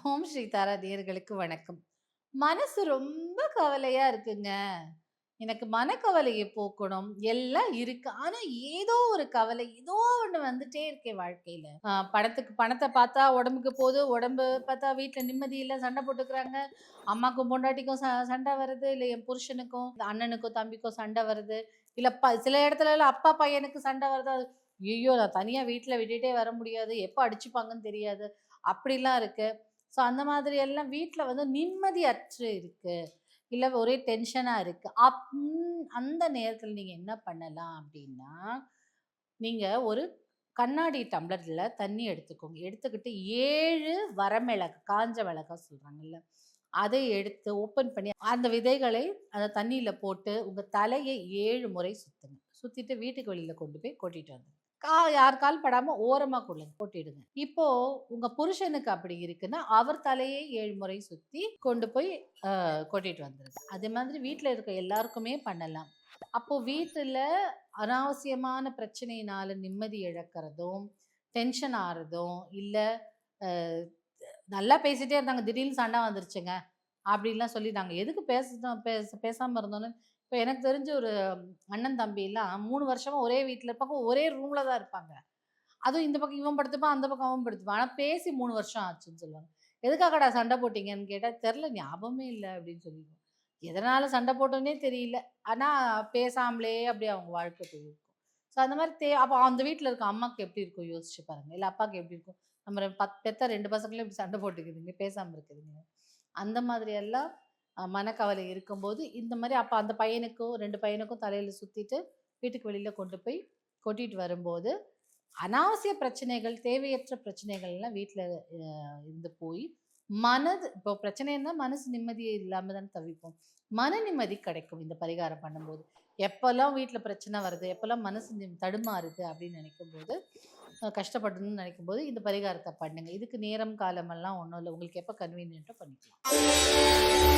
ஓம் ஸ்ரீ தாரா நேயர்களுக்கு வணக்கம். மனசு ரொம்ப கவலையா இருக்குங்க. எனக்கு மனக்கவலைய போக்கணும். எல்லாம் இருக்கு. ஆனா ஏதோ ஒரு கவலை, ஏதோ ஒண்ணு வந்துட்டே இருக்கே வாழ்க்கையில. பணத்த பார்த்தா உடம்புக்கு போது, உடம்பு பார்த்தா வீட்ல நிம்மதி இல்ல, சண்டை போட்டுக்கிறாங்க. அம்மாக்கும் பொண்டாட்டிக்கும் சண்டை வருது. இல்ல என் புருஷனுக்கும், அண்ணனுக்கும் தம்பிக்கும் சண்டை வருது. இல்ல சில இடத்துலலாம் அப்பா பையனுக்கு சண்டை வருது. ஐய்யயோ! நான் தனியா வீட்ல விட்டுட்டே வர முடியாது. எப்ப அடிச்சுப்பாங்கன்னு தெரியாது. அப்படிலாம் இருக்கு. ஸோ அந்த மாதிரி எல்லாம் வீட்ல வந்து நிம்மதியற்று இருக்கு. இல்ல ஒரே டென்ஷனா இருக்கு. அந்த நேரத்துல நீங்க என்ன பண்ணலாம் அப்டின்னா, நீங்க ஒரு கண்ணாடி டம்ளர்ல தண்ணி எடுத்துக்கோங்க. எடுத்துக்கிட்டு 7 வரமிளகு, காஞ்ச மிளகா சொல்றாங்கல்ல. அதை எடுத்து ஓப்பன் பண்ணி அந்த விதைகளை அந்த தண்ணீல போட்டு உங்க தலைய 7 முறை சுத்துங்க. சுத்திட்டு வீட்டுக்கு வெளியில கொண்டு போய் கொட்டிட்டு வந்துருங்க. யார் கால் படாம ஓரமா கொட்டிடுங்க. இப்போ உங்க புருஷனுக்கு அப்படி இருக்குன்னா, அவர் தலையை 7 முறை சுத்தி கொண்டு போய் கொட்டிட்டு வந்துருங்க. அதே மாதிரி வீட்ல இருக்க எல்லாருக்குமே பண்ணலாம். அப்போ வீட்டுல அனாவசியமான பிரச்சனையினால நிம்மதி இழக்கிறதும், டென்ஷன் ஆறதும், இல்ல அ நல்லா பேசிட்டே இருந்தாங்க. திடீர்னு சண்டை வந்துருச்சுங்க. அப்படின்லாம் சொல்லி நாங்க எதுக்கு பேசாம இருந்தோம்ன்னு, இப்ப எனக்கு தெரிஞ்சு ஒரு அண்ணன் தம்பிலாம் 3 வருஷமா ஒரே வீட்ல இருப்பாங்க. ஒரே ரூம்ல தான் இருப்பாங்க. அதுவும் இந்த பக்கம் இவன் படுத்துப்பான், அந்த பக்கம் அவன் படுத்துப்பான். ஆனா பேசி 3 வருஷம் ஆச்சுன்னு சொல்லுவாங்க. "எதுக்காகடா சண்டை போட்டீங்கன்னு?" கேட்டா, "தெர்ல ஞாபகமே இல்ல" அப்படின்னு சொல்லிருவோம். எதனால சண்டை போட்டோன்னே தெரியல. ஆனா பேசாமலே அப்படியே அவங்க வாழ்க்கை போயிருக்கும். ஸோ அந்த மாரி அப்ப அந்த வீட்ல இருக்க அம்மாக்கு எப்படி இருக்கும் யோசிச்சு பாருங்க. இல்ல அப்பாக்கு எப்படி இருக்கும்? நம்ம பெத்த 2 பசங்களும் இப்படி சண்டை போட்டுக்குதுங்க, பேசாம இருக்குதுங்க. அந்த மாதிரி எல்லாம் மனக்கவலை இருக்கும்போது, இந்த மாரி அப்ப அந்த பையனுக்கும் 2 பையனுக்கும் தலையில சுத்திட்டு, வீட்டுக்கு வெளியில கொண்டு போய் கொட்டிட்டு வரும்போது, அனாவசிய பிரச்சனைகள், தேவையற்ற பிரச்சனைகள்லாம் வீட்ல இருந்து போய், இப்போ பிரச்சனைன்னா மனசு நிம்மதி இல்லாம தானே தவிப்போம். மன நிம்மதி கிடைக்கும் இந்த பரிகாரம் பண்ணும்போது. எப்பலாம் வீட்ல பிரச்சனை வருது, எப்பலாம் மனசு தடுமாறுது அப்படின்னு நினைக்கும்போது, கஷ்டப்படணும்னு நினைக்கும்போது, இந்த பரிகாரத்த பண்ணுங்க. இதுக்கு நேரம், காலமெல்லாம் ஒண்ணும் இல்ல. உங்களுக்கு எப்ப கன்வீனியன்ட்டோ பண்ணிக்கலாம்.